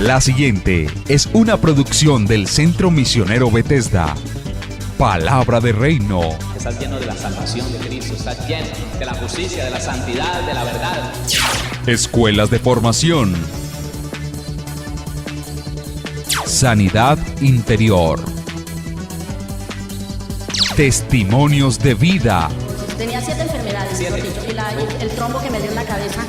La siguiente es una producción del Centro Misionero Bethesda. Palabra de Reino. Estás lleno de la salvación de Cristo, estás lleno de la justicia, de la santidad, de la verdad. Escuelas de formación. Sanidad interior. Testimonios de vida. Tenía 7 enfermedades, mejor dicho, y el trombo que me dio en la cabeza,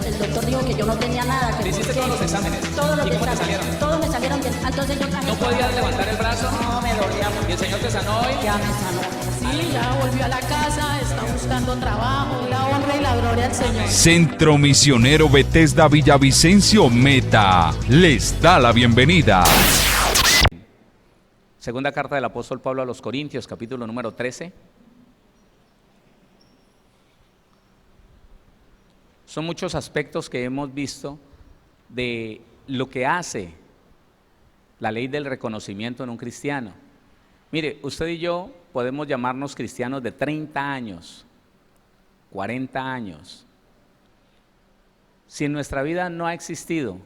el doctor dijo que yo no tenía nada. ¿Te hiciste todos los exámenes? Todos los ¿Y cómo te exámenes, salieron? todos me salieron bien. Entonces yo ¿No podías levantar el brazo? No, me dolía mucho. ¿Y el Señor te sanó hoy? Ya me sanó. Sí, ya volvió a la casa, está buscando trabajo, la honra y la gloria al Señor. Centro Misionero Bethesda Villavicencio Meta les da la bienvenida. Segunda carta del apóstol Pablo a los Corintios, capítulo número 13. Son muchos aspectos que hemos visto de lo que hace la ley del reconocimiento en un cristiano. Mire, usted y yo podemos llamarnos cristianos de 30 años, 40 años. Si en nuestra vida no ha existido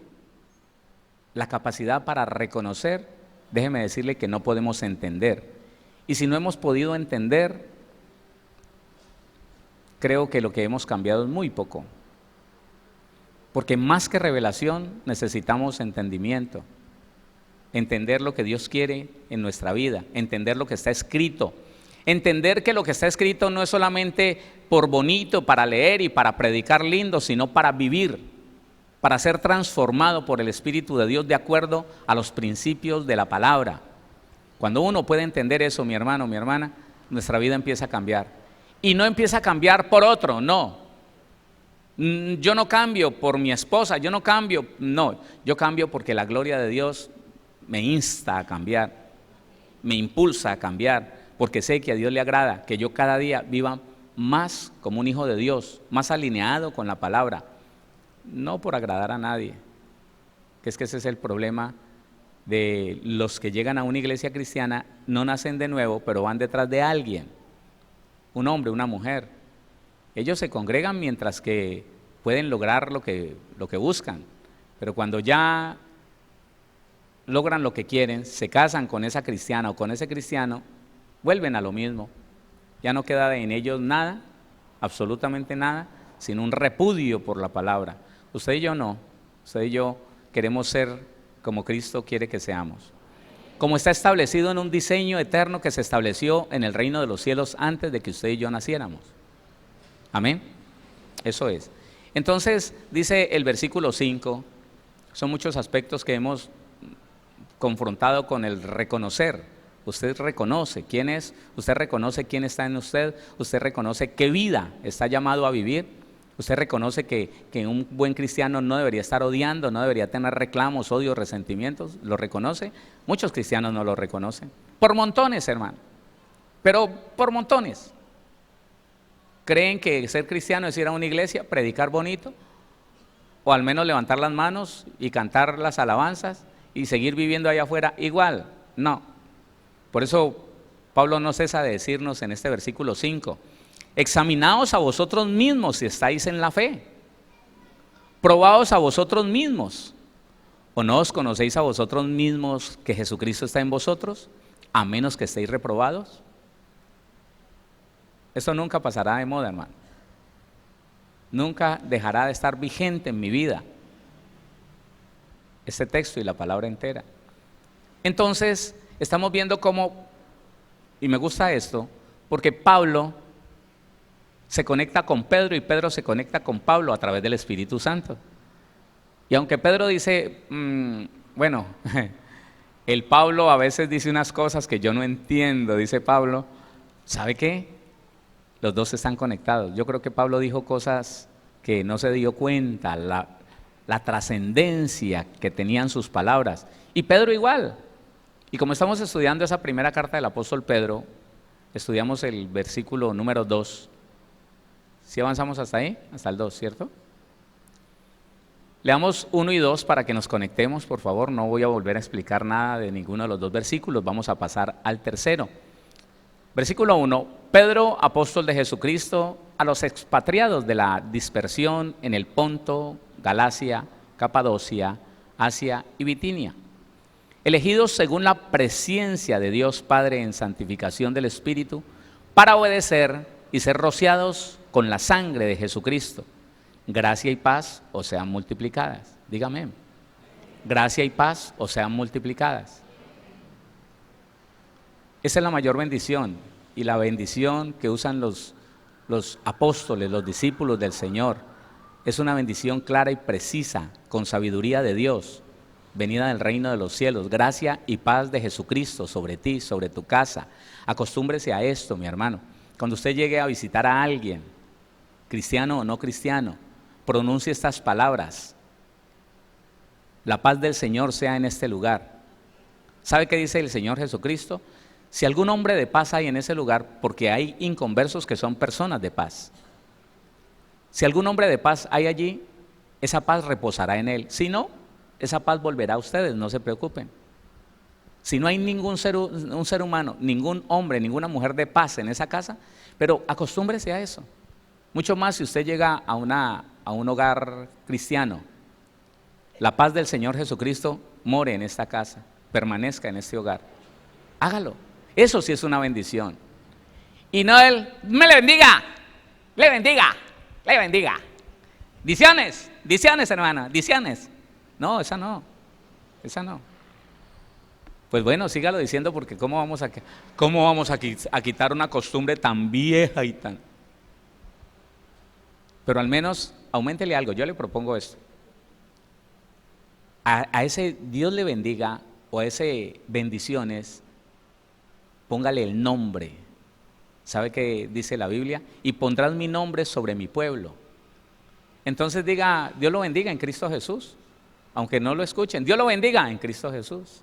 la capacidad para reconocer, déjeme decirle que no podemos entender. Y si no hemos podido entender, creo que lo que hemos cambiado es muy poco. Porque más que revelación necesitamos entendimiento. Entender lo que Dios quiere en nuestra vida, entender lo que está escrito. Entender que lo que está escrito no es solamente por bonito, para leer y para predicar lindo, sino para vivir, para ser transformado por el Espíritu de Dios de acuerdo a los principios de la palabra. Cuando uno puede entender eso, mi hermano, mi hermana, nuestra vida empieza a cambiar. Y no empieza a cambiar por otro, no. Yo no cambio por mi esposa, yo no cambio, no. Yo cambio porque la gloria de Dios me insta a cambiar, me impulsa a cambiar, porque sé que a Dios le agrada que yo cada día viva más como un hijo de Dios, más alineado con la palabra. No por agradar a nadie, que ese es el problema de los que llegan a una iglesia cristiana, no nacen de nuevo, pero van detrás de alguien, un hombre, una mujer. Ellos se congregan mientras que pueden lograr lo que buscan, pero cuando ya logran lo que quieren, se casan con esa cristiana o con ese cristiano, vuelven a lo mismo. Ya no queda en ellos nada, absolutamente nada, sino un repudio por la palabra. Usted y yo no, usted y yo queremos ser como Cristo quiere que seamos. Como está establecido en un diseño eterno que se estableció en el reino de los cielos antes de que usted y yo naciéramos. Amén. Eso es. Entonces, dice el versículo 5, son muchos aspectos que hemos confrontado con el reconocer. Usted reconoce quién es, usted reconoce quién está en usted reconoce qué vida está llamado a vivir, usted reconoce que un buen cristiano no debería estar odiando, no debería tener reclamos, odios, resentimientos, lo reconoce. Muchos cristianos no lo reconocen, por montones, hermano, pero por montones. ¿Creen que ser cristiano es ir a una iglesia, predicar bonito, o al menos levantar las manos y cantar las alabanzas y seguir viviendo allá afuera igual? No. Por eso Pablo no cesa de decirnos en este versículo 5, examinaos a vosotros mismos si estáis en la fe, probaos a vosotros mismos, o no os conocéis a vosotros mismos que Jesucristo está en vosotros, a menos que estéis reprobados. Esto nunca pasará de moda, hermano. Nunca dejará de estar vigente en mi vida este texto y la palabra entera. Entonces, estamos viendo cómo, y me gusta esto, porque Pablo se conecta con Pedro y Pedro se conecta con Pablo a través del Espíritu Santo. Y aunque Pedro dice, bueno, el Pablo a veces dice unas cosas que yo no entiendo, dice Pablo, ¿sabe qué? Los dos están conectados. Yo creo que Pablo dijo cosas que no se dio cuenta, la trascendencia que tenían sus palabras. Y Pedro igual. Y como estamos estudiando esa primera carta del apóstol Pedro, estudiamos el versículo número 2. ¿Sí avanzamos hasta ahí? Hasta el 2, ¿cierto? Leamos 1 y 2 para que nos conectemos, por favor. No voy a volver a explicar nada de ninguno de los dos versículos. Vamos a pasar al tercero. Versículo 1, Pedro, apóstol de Jesucristo, a los expatriados de la dispersión en el Ponto, Galacia, Capadocia, Asia y Bitinia, elegidos según la presencia de Dios Padre en santificación del Espíritu, para obedecer y ser rociados con la sangre de Jesucristo. Gracia y paz os sean multiplicadas. Dígame. Gracia y paz os sean multiplicadas. Esa es la mayor bendición, y la bendición que usan los apóstoles, los discípulos del Señor, es una bendición clara y precisa, con sabiduría de Dios, venida del reino de los cielos. Gracia y paz de Jesucristo sobre ti, sobre tu casa. Acostúmbrese a esto, mi hermano. Cuando usted llegue a visitar a alguien, cristiano o no cristiano, pronuncie estas palabras: la paz del Señor sea en este lugar. ¿Sabe qué dice el Señor Jesucristo? Si algún hombre de paz hay en ese lugar, porque hay inconversos que son personas de paz. Si algún hombre de paz hay allí, esa paz reposará en él. Si no, esa paz volverá a ustedes, no se preocupen. Si no hay un ser humano, ningún hombre, ninguna mujer de paz en esa casa, pero acostúmbrese a eso. Mucho más si usted llega a un hogar cristiano. La paz del Señor Jesucristo more en esta casa, permanezca en este hogar. Hágalo. Eso sí es una bendición. Y no él, me le bendiga, le bendiga, le bendiga. Diciones, hermana, diciones. No, esa no, esa no. Pues bueno, sígalo diciendo, porque ¿cómo vamos a quitar una costumbre tan vieja y tan... Pero al menos auméntele algo. Yo le propongo esto. A ese Dios le bendiga o a ese bendiciones, póngale el nombre. ¿Sabe qué dice la Biblia? Y pondrás mi nombre sobre mi pueblo. Entonces diga, Dios lo bendiga en Cristo Jesús. Aunque no lo escuchen, Dios lo bendiga en Cristo Jesús.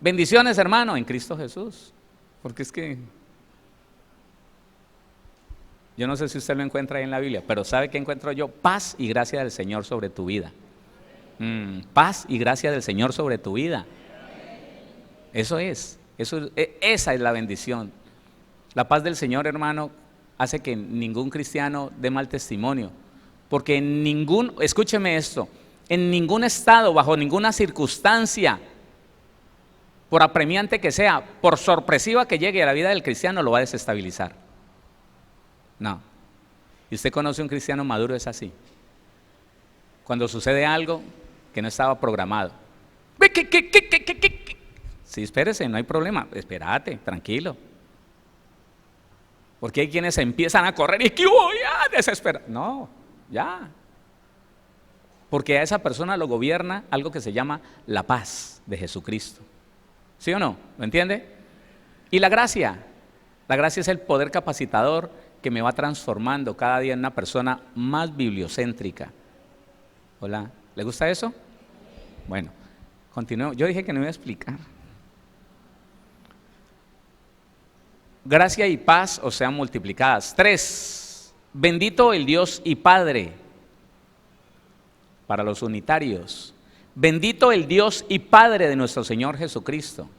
Bendiciones, hermano, en Cristo Jesús. Porque es que yo no sé si usted lo encuentra ahí en la Biblia, pero ¿sabe qué encuentro yo? Paz y gracia del Señor sobre tu vida. Paz y gracia del Señor sobre tu vida. Esa es la bendición. La paz del Señor, hermano, hace que ningún cristiano dé mal testimonio. Porque escúcheme esto, en ningún estado, bajo ninguna circunstancia, por apremiante que sea, por sorpresiva que llegue a la vida del cristiano, lo va a desestabilizar. No. Y usted conoce un cristiano maduro, es así. Cuando sucede algo que no estaba programado. Sí, espérese, no hay problema. Espérate, tranquilo. Porque hay quienes empiezan a correr y ya desesperan. No, ya. Porque a esa persona lo gobierna algo que se llama la paz de Jesucristo. ¿Sí o no? ¿Lo entiende? Y la gracia es el poder capacitador que me va transformando cada día en una persona más bibliocéntrica. Hola, ¿le gusta eso? Bueno, continuemos. Yo dije que no iba a explicar. Gracia y paz os sean multiplicadas. 3. Bendito el Dios y Padre. Para los unitarios. Bendito el Dios y Padre de nuestro Señor Jesucristo.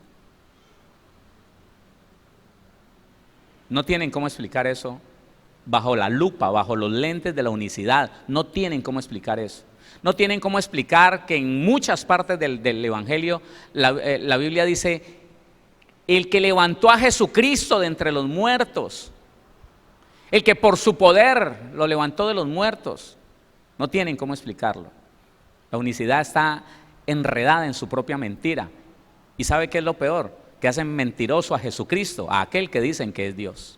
No tienen cómo explicar eso bajo la lupa, bajo los lentes de la unicidad. No tienen cómo explicar eso. No tienen cómo explicar que en muchas partes del Evangelio la Biblia dice: el que levantó a Jesucristo de entre los muertos, el que por su poder lo levantó de los muertos. No tienen cómo explicarlo. La unicidad está enredada en su propia mentira. ¿Y sabe qué es lo peor? Que hacen mentiroso a Jesucristo, a aquel que dicen que es Dios.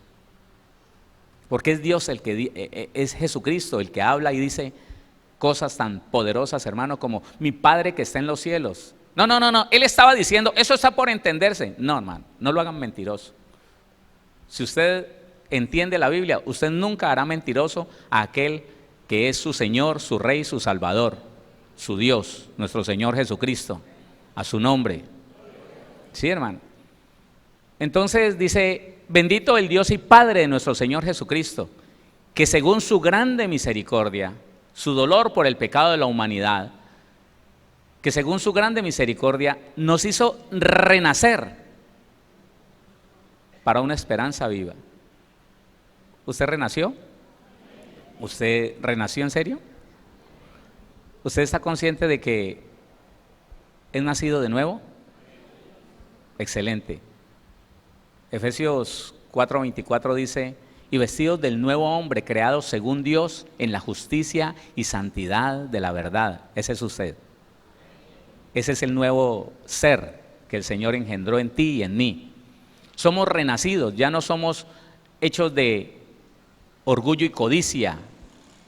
Porque es Dios es Jesucristo el que habla y dice cosas tan poderosas, hermano, como mi Padre que está en los cielos. No, él estaba diciendo, eso está por entenderse. No, hermano, no lo hagan mentiroso. Si usted entiende la Biblia, usted nunca hará mentiroso a aquel que es su Señor, su Rey, su Salvador, su Dios, nuestro Señor Jesucristo, a su nombre. Sí, hermano. Entonces dice: bendito el Dios y Padre de nuestro Señor Jesucristo, que según su grande misericordia, su dolor por el pecado de la humanidad, que según su grande misericordia nos hizo renacer para una esperanza viva. ¿Usted renació? ¿Usted renació en serio? ¿Usted está consciente de que ¿Es nacido de nuevo? Excelente. Efesios 4:24 dice: y vestidos del nuevo hombre creado según Dios en la justicia y santidad de la verdad. Ese es usted. Ese es el nuevo ser que el Señor engendró en ti y en mí. Somos renacidos, ya no somos hechos de orgullo y codicia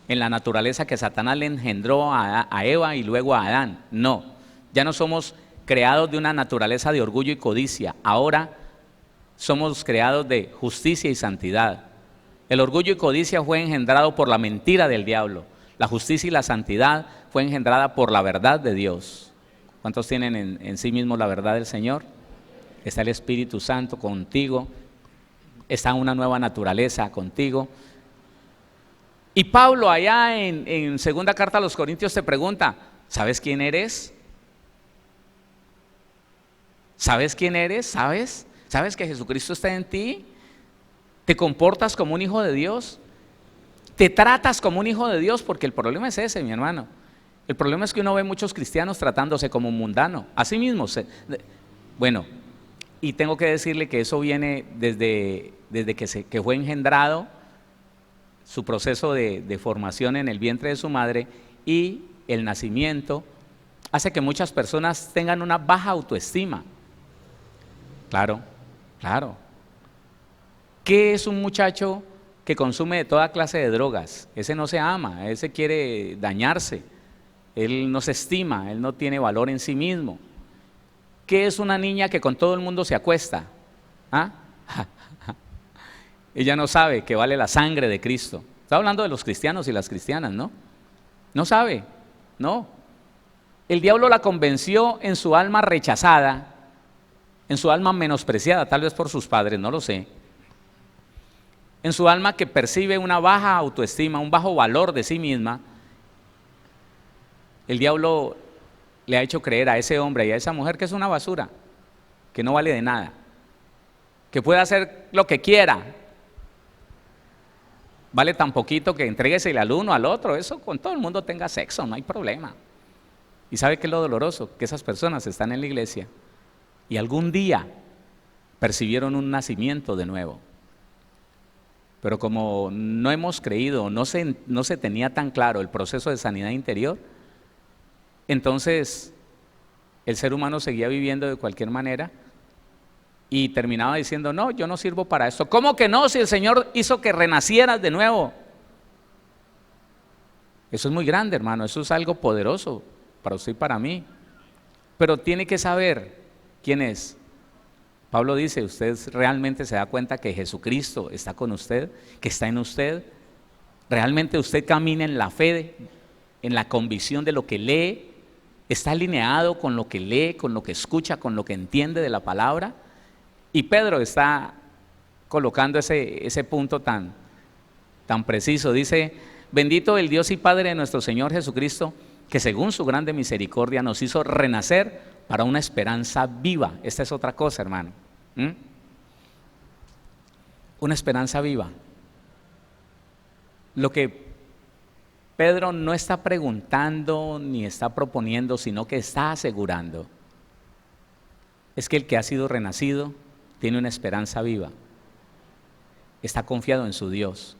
en la naturaleza que Satanás le engendró a Eva y luego a Adán. No, ya no somos creados de una naturaleza de orgullo y codicia. Ahora somos creados de justicia y santidad. El orgullo y codicia fue engendrado por la mentira del diablo. La justicia y la santidad fue engendrada por la verdad de Dios. ¿Cuántos tienen en sí mismos la verdad del Señor? Está el Espíritu Santo contigo, está una nueva naturaleza contigo. Y Pablo allá en segunda carta a los Corintios te pregunta: ¿sabes quién eres? ¿Sabes quién eres? ¿Sabes? ¿Sabes que Jesucristo está en ti? ¿Te comportas como un hijo de Dios? ¿Te tratas como un hijo de Dios? Porque el problema es ese, mi hermano. El problema es que uno ve muchos cristianos tratándose como un mundano. Así mismo. Bueno, y tengo que decirle que eso viene desde que fue engendrado, su proceso de formación en el vientre de su madre, y el nacimiento hace que muchas personas tengan una baja autoestima. Claro, claro. ¿Qué es un muchacho que consume de toda clase de drogas? Ese no se ama, ese quiere dañarse, él no se estima, él no tiene valor en sí mismo. ¿Qué es una niña que con todo el mundo se acuesta? ¿Ah? Ella no sabe que vale la sangre de Cristo. Está hablando de los cristianos y las cristianas, ¿no? No sabe, no. El diablo la convenció en su alma rechazada, en su alma menospreciada, tal vez por sus padres, no lo sé. En su alma que percibe una baja autoestima, un bajo valor de sí misma. El diablo le ha hecho creer a ese hombre y a esa mujer que es una basura, que no vale de nada, que puede hacer lo que quiera. Vale tan poquito que entréguesele al uno, al otro, eso con todo el mundo tenga sexo, no hay problema. ¿Y sabe qué es lo doloroso? Que esas personas están en la iglesia y algún día percibieron un nacimiento de nuevo. Pero como no hemos creído, no se tenía tan claro el proceso de sanidad interior, entonces el ser humano seguía viviendo de cualquier manera y terminaba diciendo: no, yo no sirvo para esto. ¿Cómo que no? Si el Señor hizo que renacieras de nuevo. Eso es muy grande, hermano, eso es algo poderoso para usted y para mí. Pero tiene que saber quién es. Pablo dice: usted realmente se da cuenta que Jesucristo está con usted, que está en usted. Realmente usted camina en la fe, en la convicción de lo que lee. Está alineado con lo que lee, con lo que escucha, con lo que entiende de la palabra. Y Pedro está colocando ese punto tan preciso. Dice: bendito el Dios y Padre de nuestro Señor Jesucristo, que según su grande misericordia nos hizo renacer para una esperanza viva. Esta es otra cosa, hermano. Una esperanza viva. Lo que Pedro no está preguntando ni está proponiendo, sino que está asegurando, es que el que ha sido renacido tiene una esperanza viva. Está confiado en su Dios.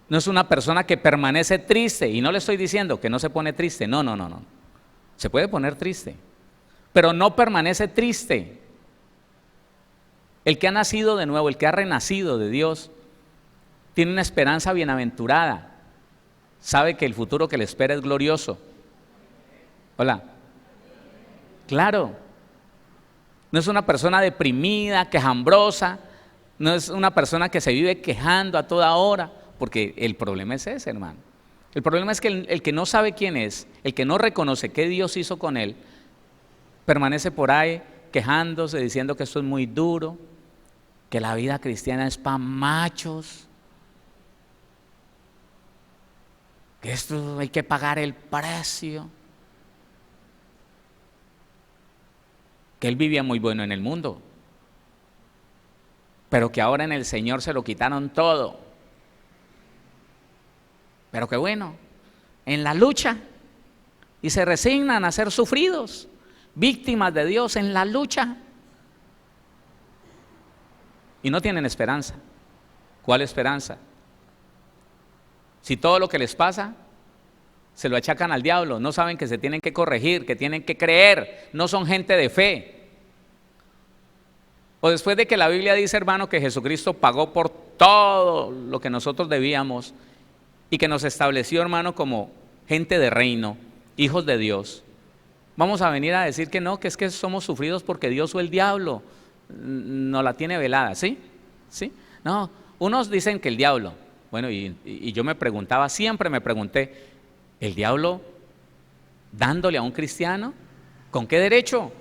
No es una persona que permanece triste, y no le estoy diciendo que no se pone triste, no. Se puede poner triste, pero no permanece triste. El que ha nacido de nuevo, el que ha renacido de Dios, tiene una esperanza bienaventurada. Sabe que el futuro que le espera es glorioso. Hola. Claro. No es una persona deprimida, quejambrosa, no es una persona que se vive quejando a toda hora, porque el problema es ese, hermano. El problema es que el que no sabe quién es, el que no reconoce qué Dios hizo con él, permanece por ahí quejándose, diciendo que esto es muy duro, que la vida cristiana es para machos, que esto hay que pagar el precio, que él vivía muy bueno en el mundo, pero que ahora en el Señor se lo quitaron todo. Pero que bueno, en la lucha, y se resignan a ser sufridos, víctimas de Dios en la lucha y no tienen esperanza. ¿Cuál esperanza? Si todo lo que les pasa se lo achacan al diablo, no saben que se tienen que corregir, que tienen que creer, no son gente de fe. O después de que la Biblia dice, hermano, que Jesucristo pagó por todo lo que nosotros debíamos y que nos estableció, hermano, como gente de reino, hijos de Dios, vamos a venir a decir que no, que es que somos sufridos porque Dios o el diablo nos la tiene velada, ¿sí? ¿Sí? No, unos dicen que el diablo, bueno, y yo me preguntaba, siempre me pregunté, ¿el diablo dándole a un cristiano? ¿Con qué derecho?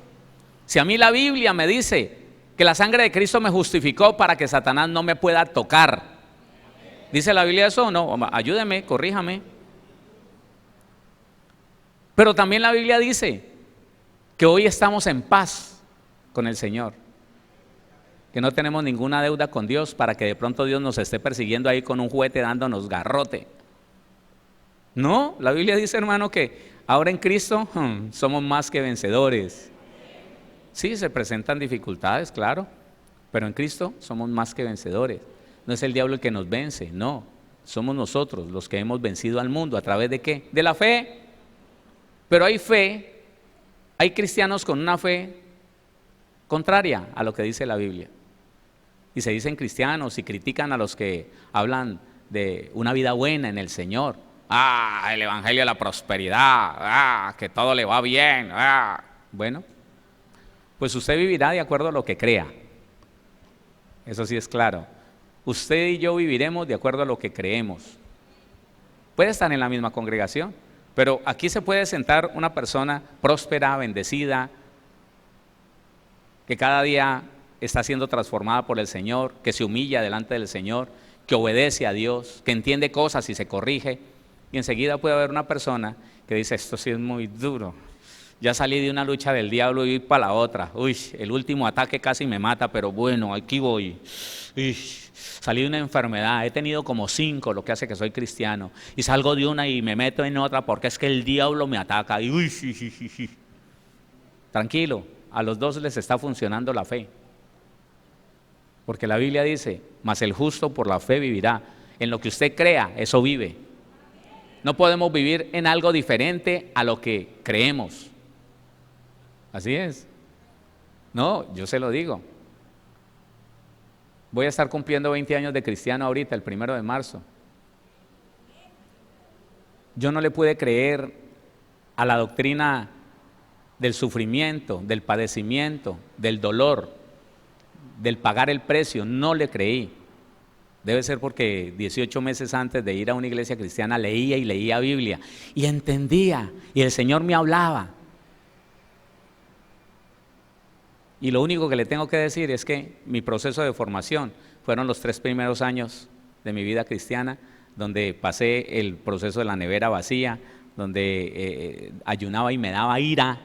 Si a mí la Biblia me dice que la sangre de Cristo me justificó para que Satanás no me pueda tocar. ¿Dice la Biblia eso o no? Ayúdeme, corríjame. Pero también la Biblia dice que hoy estamos en paz con el Señor, que no tenemos ninguna deuda con Dios para que de pronto Dios nos esté persiguiendo ahí con un juguete dándonos garrote. No, la Biblia dice, hermano, que ahora en Cristo somos más que vencedores. Sí, se presentan dificultades, claro, pero en Cristo somos más que vencedores. No es el diablo el que nos vence, no, somos nosotros los que hemos vencido al mundo. ¿A través de qué? De la fe. Pero hay fe, hay cristianos con una fe contraria a lo que dice la Biblia. Y se dicen cristianos y critican a los que hablan de una vida buena en el Señor. El evangelio de la prosperidad, que todo le va bien. Bueno, pues usted vivirá de acuerdo a lo que crea. Eso sí es claro. Usted y yo viviremos de acuerdo a lo que creemos. Puede estar en la misma congregación, pero aquí se puede sentar una persona próspera, bendecida, que cada día está siendo transformada por el Señor, que se humilla delante del Señor, que obedece a Dios, que entiende cosas y se corrige. Y enseguida puede haber una persona que dice, esto sí es muy duro. Ya salí de una lucha del diablo y voy para la otra. Uy, el último ataque casi me mata, pero bueno, aquí voy. Uy, salí de una enfermedad, he tenido como 5, lo que hace que soy cristiano. Y salgo de una y me meto en otra porque es que el diablo me ataca. Y uy, sí. Tranquilo, a los dos les está funcionando la fe. Porque la Biblia dice, mas el justo por la fe vivirá. En lo que usted crea, eso vive. No podemos vivir en algo diferente a lo que creemos. Así es. No, yo se lo digo. Voy a estar cumpliendo 20 años de cristiano ahorita, el 1 de marzo. Yo no le pude creer a la doctrina del sufrimiento, del padecimiento, del dolor, del pagar el precio. No le creí. Debe ser porque 18 meses antes de ir a una iglesia cristiana leía y leía Biblia y entendía, y el Señor me hablaba. Y lo único que le tengo que decir es que mi proceso de formación fueron los 3 primeros años de mi vida cristiana, donde pasé el proceso de la nevera vacía, donde ayunaba y me daba ira.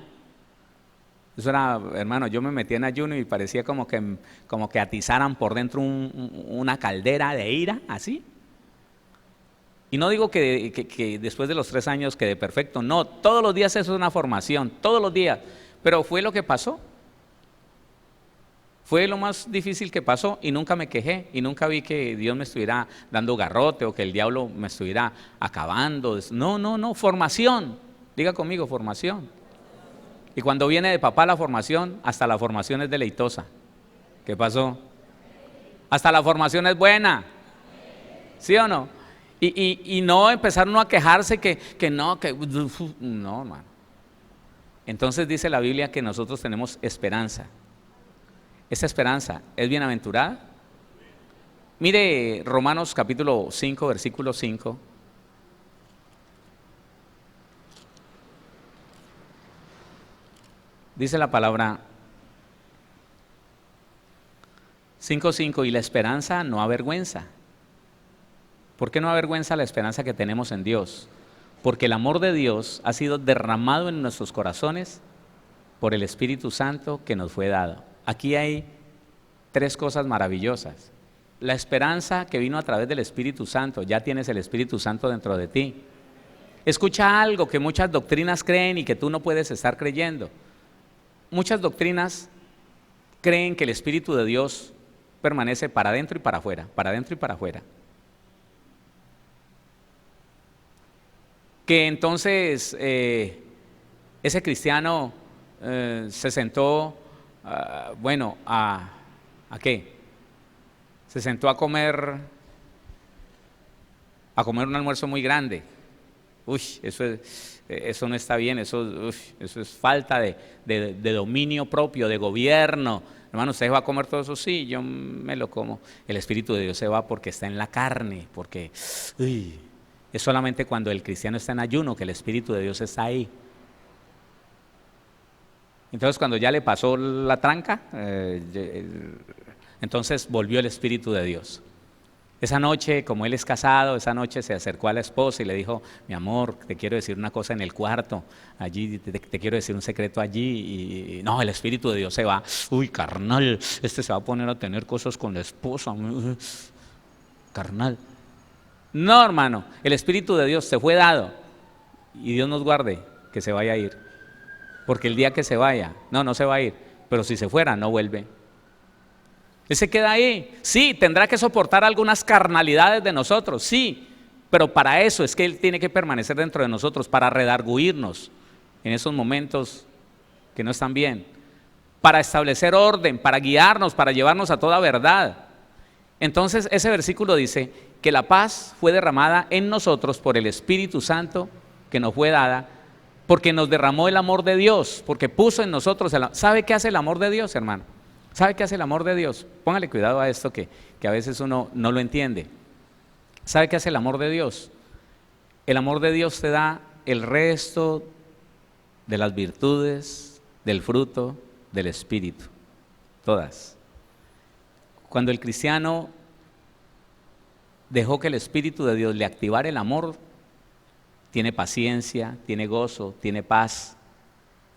Eso era, hermano, yo me metía en ayuno y parecía como que atizaran por dentro una caldera de ira, así. Y no digo que después de los 3 años quedé perfecto, no, todos los días eso es una formación, todos los días, pero fue lo que pasó. Fue lo más difícil que pasó y nunca me quejé y nunca vi que Dios me estuviera dando garrote o que el diablo me estuviera acabando. No, formación. Diga conmigo, formación. Y cuando viene de papá la formación, hasta la formación es deleitosa. ¿Qué pasó? Hasta la formación es buena. ¿Sí o no? Y no empezar uno a quejarse que no, hermano. Entonces dice la Biblia que nosotros tenemos esperanza. Esa esperanza es bienaventurada. Mire Romanos capítulo 5, versículo 5. Dice la palabra 5:5, y la esperanza no avergüenza. ¿Por qué no avergüenza la esperanza que tenemos en Dios? Porque el amor de Dios ha sido derramado en nuestros corazones por el Espíritu Santo que nos fue dado. Aquí hay 3 cosas maravillosas. La esperanza que vino a través del Espíritu Santo, ya tienes el Espíritu Santo dentro de ti. Escucha algo que muchas doctrinas creen y que tú no puedes estar creyendo. muchas doctrinas creen que el Espíritu de Dios permanece para adentro y para afuera, para adentro y para afuera. Que entonces ese cristiano se sentó, ¿a qué? Se sentó a comer un almuerzo muy grande. Uy, eso no está bien, eso es falta de dominio propio, de gobierno. Hermano, ¿usted va a comer todo eso? Sí, yo me lo como. El Espíritu de Dios se va porque está en la carne, porque es solamente cuando el cristiano está en ayuno que el Espíritu de Dios está ahí. Entonces cuando ya le pasó la tranca, entonces volvió el Espíritu de Dios. Esa noche, como él es casado, esa noche se acercó a la esposa y le dijo: mi amor, te quiero decir una cosa en el cuarto, allí te quiero decir un secreto allí. Y no, el Espíritu de Dios se va. Uy, carnal, se va a poner a tener cosas con la esposa. Carnal. No, hermano, el Espíritu de Dios te fue dado y Dios nos guarde que se vaya a ir. Porque el día que se vaya, no se va a ir, pero si se fuera, no vuelve. Él se queda ahí. Sí, tendrá que soportar algunas carnalidades de nosotros, sí, pero para eso es que Él tiene que permanecer dentro de nosotros, para redarguirnos en esos momentos que no están bien, para establecer orden, para guiarnos, para llevarnos a toda verdad. Entonces ese versículo dice que la paz fue derramada en nosotros por el Espíritu Santo que nos fue dada, porque nos derramó el amor de Dios, porque puso en nosotros el amor. ¿Sabe qué hace el amor de Dios, hermano? ¿Sabe qué hace el amor de Dios? Póngale cuidado a esto que a veces uno no lo entiende. ¿Sabe qué hace el amor de Dios? El amor de Dios te da el resto de las virtudes, del fruto, del Espíritu. Todas. Cuando el cristiano dejó que el Espíritu de Dios le activara el amor, tiene paciencia, tiene gozo, tiene paz.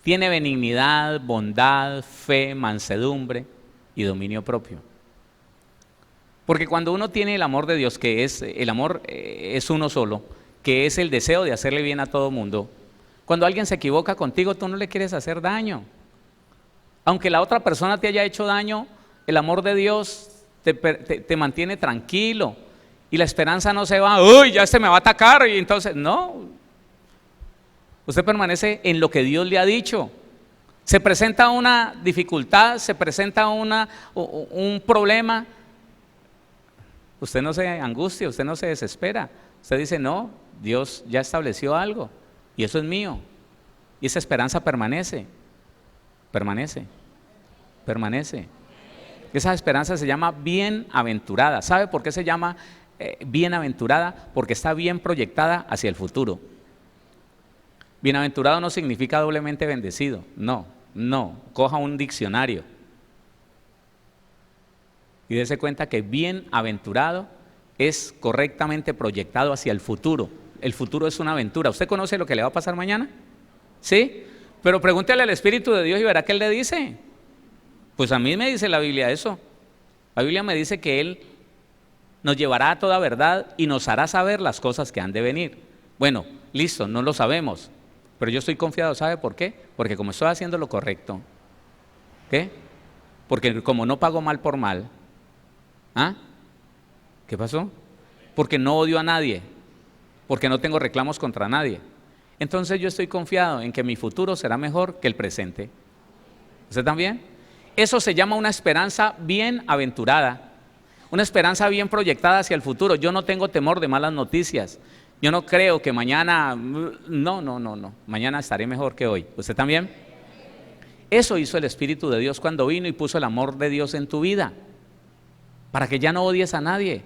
Tiene benignidad, bondad, fe, mansedumbre y dominio propio. Porque cuando uno tiene el amor de Dios, que es el amor es uno solo, que es el deseo de hacerle bien a todo mundo, cuando alguien se equivoca contigo, tú no le quieres hacer daño. Aunque la otra persona te haya hecho daño, el amor de Dios te mantiene tranquilo y la esperanza no se va. ¡Uy, ya me va a atacar! Y entonces, no. Usted permanece en lo que Dios le ha dicho. Se presenta una dificultad, se presenta un problema. Usted no se angustia, usted no se desespera. Usted dice: no, Dios ya estableció algo y eso es mío. Y esa esperanza permanece. Esa esperanza se llama bienaventurada. ¿Sabe por qué se llama bienaventurada? Porque está bien proyectada hacia el futuro. Bienaventurado no significa doblemente bendecido, no, coja un diccionario y dése cuenta que bienaventurado es correctamente proyectado hacia el futuro. El futuro es una aventura. ¿Usted conoce lo que le va a pasar mañana? ¿Sí? Pero pregúntele al Espíritu de Dios y verá qué Él le dice. Pues a mí me dice la Biblia eso. La Biblia me dice que Él nos llevará a toda verdad y nos hará saber las cosas que han de venir. Bueno, listo, no lo sabemos. Pero yo estoy confiado, ¿sabe por qué? Porque como estoy haciendo lo correcto, ¿qué? Porque como no pago mal por mal, ¿ah? ¿Qué pasó? Porque no odio a nadie, porque no tengo reclamos contra nadie. Entonces yo estoy confiado en que mi futuro será mejor que el presente. ¿Usted también? Eso se llama una esperanza bienaventurada, una esperanza bien proyectada hacia el futuro. Yo no tengo temor de malas noticias. Yo no creo que mañana, no, mañana estaré mejor que hoy. ¿Usted también? Eso hizo el Espíritu de Dios cuando vino y puso el amor de Dios en tu vida, para que ya no odies a nadie,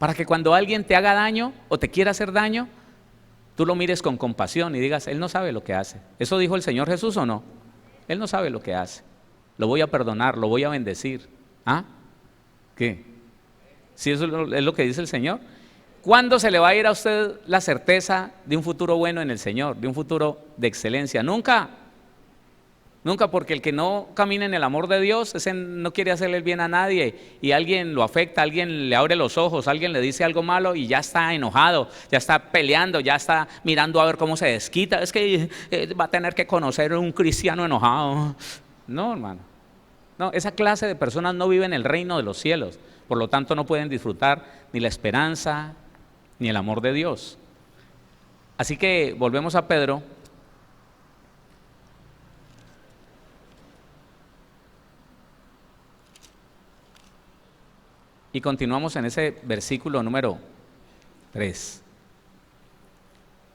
para que cuando alguien te haga daño o te quiera hacer daño, tú lo mires con compasión y digas: él no sabe lo que hace. ¿Eso dijo el Señor Jesús o no? Él no sabe lo que hace. Lo voy a perdonar, lo voy a bendecir. ¿Ah? ¿Qué? ¿Sí eso es lo que dice el Señor? ¿Cuándo se le va a ir a usted la certeza de un futuro bueno en el Señor, de un futuro de excelencia? Nunca, porque el que no camina en el amor de Dios, ese no quiere hacerle el bien a nadie y alguien lo afecta, alguien le abre los ojos, alguien le dice algo malo y ya está enojado, ya está peleando, ya está mirando a ver cómo se desquita. Es que va a tener que conocer un cristiano enojado. No, hermano. No, esa clase de personas no viven el reino de los cielos. Por lo tanto, no pueden disfrutar ni la esperanza ni el amor de Dios. Así que volvemos a Pedro. Y continuamos en ese versículo número 3.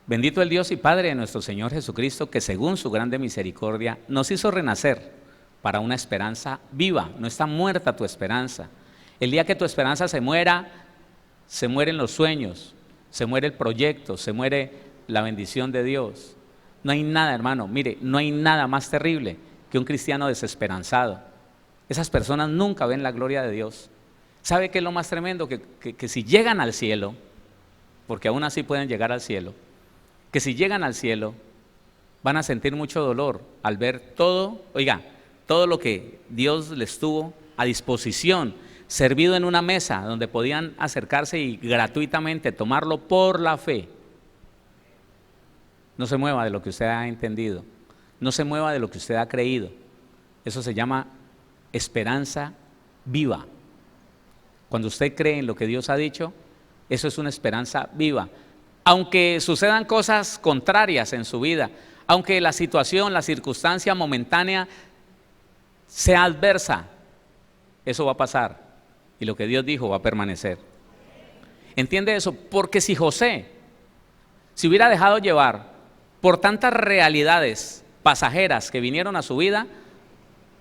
Bendito el Dios y Padre de nuestro Señor Jesucristo, que según su grande misericordia nos hizo renacer para una esperanza viva. No está muerta tu esperanza. El día que tu esperanza se muera, se mueren los sueños, se muere el proyecto, se muere la bendición de Dios. No hay nada, hermano, mire, no hay nada más terrible que un cristiano desesperanzado. Esas personas nunca ven la gloria de Dios. ¿Sabe qué es lo más tremendo? Que si llegan al cielo, porque aún así pueden llegar al cielo, que si llegan al cielo van a sentir mucho dolor al ver todo, oiga, todo lo que Dios les tuvo a disposición, servido en una mesa donde podían acercarse y gratuitamente tomarlo por la fe. No se mueva de lo que usted ha entendido, no se mueva de lo que usted ha creído. Eso se llama esperanza viva. Cuando usted cree en lo que Dios ha dicho, eso es una esperanza viva. Aunque sucedan cosas contrarias en su vida, aunque la situación, la circunstancia momentánea sea adversa, eso va a pasar y lo que Dios dijo va a permanecer. ¿Entiende eso? Porque si José se hubiera dejado llevar por tantas realidades pasajeras que vinieron a su vida,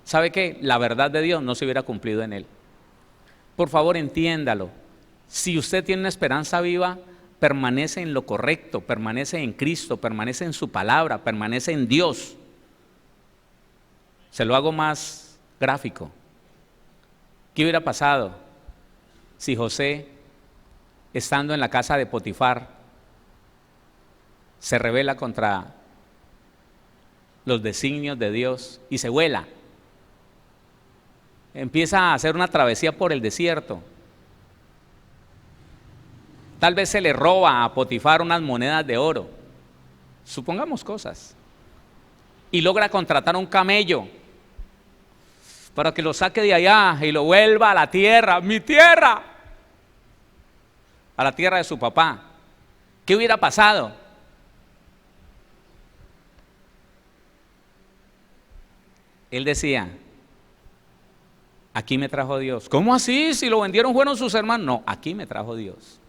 ¿sabe qué? La verdad de Dios no se hubiera cumplido en él. Por favor, entiéndalo. Si usted tiene una esperanza viva, permanece en lo correcto, permanece en Cristo, permanece en su palabra, permanece en Dios. Se lo hago más gráfico. ¿Qué hubiera pasado si José, estando en la casa de Potifar, se rebela contra los designios de Dios y se vuela? Empieza a hacer una travesía por el desierto. Tal vez se le roba a Potifar unas monedas de oro. Supongamos cosas. Y logra contratar un camello para que lo saque de allá y lo vuelva a la tierra, mi tierra, a la tierra de su papá. ¿Qué hubiera pasado? Él decía, aquí me trajo Dios. ¿Cómo así? Si lo vendieron fueron sus hermanos. No, aquí me trajo Dios.